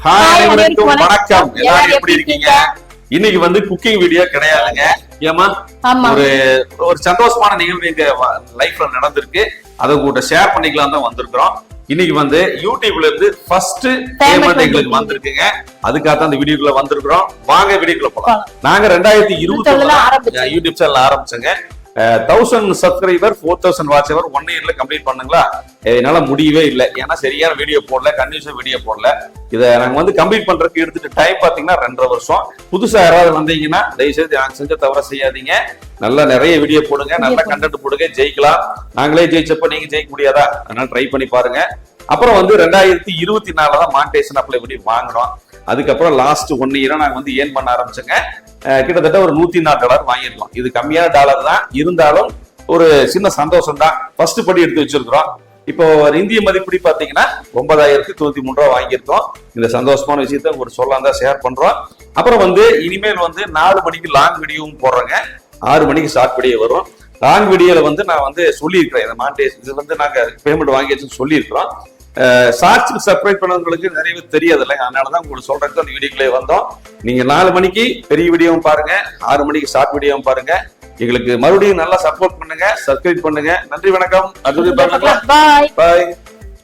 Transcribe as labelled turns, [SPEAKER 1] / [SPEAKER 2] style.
[SPEAKER 1] Hi அனைவருக்கும் வணக்கம். எல்லாரும் எப்படி இருக்கீங்க? இன்னைக்கு வந்து குக்கிங் வீடியோ கிடையாதுங்க. ஏமா ஒரு சந்தோஷமான நிகழ்வு எங்க லைஃப்ல நடந்திருக்கு. அதை கூட ஷேர் பண்ணிக்கலாம் தான் வந்திருக்கிறோம். இன்னைக்கு வந்து யூடியூப்ல இருந்து ஃபர்ஸ்ட் பேமெண்ட் எங்களுக்கு வந்திருக்குங்க. அதுக்காக தான் இந்த வீடியோக்குள்ள வந்திருக்கிறோம். வாங்க வீடியோக்குள்ள போலாம். நாங்க 2020 யூடியூப் சேனல் ஆரம்பிச்சோங்க. 1000 சப்ஸ்கிரைபர் 4000 வாட்ச் ஹவர் 1 இயர்ல கம்ப்ளீட் பண்ணுங்களா? என்னால முடியவே இல்லை. ஏன்னா சரியான வீடியோ போடல, கண்டினியூஸா வீடியோ போடல. இதை நாங்க வந்து கம்ப்ளீட் பண்றதுக்கு எடுத்துட்டு டைம் பாத்தீங்கன்னா 2.5 வருஷம். புதுசா யாராவது வந்தீங்கன்னா தயவுசெய்து நாங்க செஞ்ச தவிர செய்யாதீங்க. நல்லா நிறைய வீடியோ போடுங்க, நல்ல கண்டென்ட் போடுங்க, ஜெயிக்கலாம். நாங்களே ஜெயிச்சப்ப நீங்க ஜெயிக்க முடியாதா? அதனால ட்ரை பண்ணி பாருங்க. அப்புறம் வந்து 2024 தான் மானிட்டைசேஷன் அப்ளை பண்ணி வாங்கினோம். அதுக்கப்புறம் லாஸ்ட் 1 இயரா நாங்க வந்து ஏர்ன் பண்ண ஆரம்பிச்சோங்க. கிட்டத்தட்ட ஒரு $104 வாங்கிருக்கோம். இது கம்மியான டாலர் தான், இருந்தாலும் ஒரு சின்ன சந்தோஷம் தான். ஃபர்ஸ்ட் படி எடுத்து வச்சிருக்கிறோம். இப்போ இந்திய மதிப்படி பாத்தீங்கன்னா 9093 வாங்கியிருக்கோம். இந்த சந்தோஷமான விஷயத்த ஒரு சொல்லலாம் தான் ஷேர் பண்றோம். அப்புறம் வந்து இனிமேல் வந்து 4 மணிக்கு லாங் வீடியோவும் போடுறேங்க, 6 மணிக்கு ஷார்ட் வீடியோ வரும். லாங் வீடியோல வந்து நான் வந்து சொல்லியிருக்கிறேன், இந்த மானிட்டைசேஷன் இது வந்து நாங்க பேமெண்ட் வாங்கியாச்சுன்னு சொல்லியிருக்கிறோம். ஷார்ட்ஸ்க்கு சப்ஸ்கிரைப் பண்ணவங்களுக்கு நிறைய பேர் தெரியாது இல்லை, அதனாலதான் உங்களுக்கு சொல்றதுக்கு அந்த வீடியோக்குள்ளே வந்தோம். நீங்க 4 மணிக்கு பெரிய வீடியோவும் பாருங்க, 6 மணிக்கு ஷார்ட் வீடியோவும் பாருங்க. எங்களுக்கு மறுபடியும் நல்லா சப்போர்ட் பண்ணுங்க, சப்ஸ்கிரைப் பண்ணுங்க. நன்றி, வணக்கம். அடுத்து பாய்.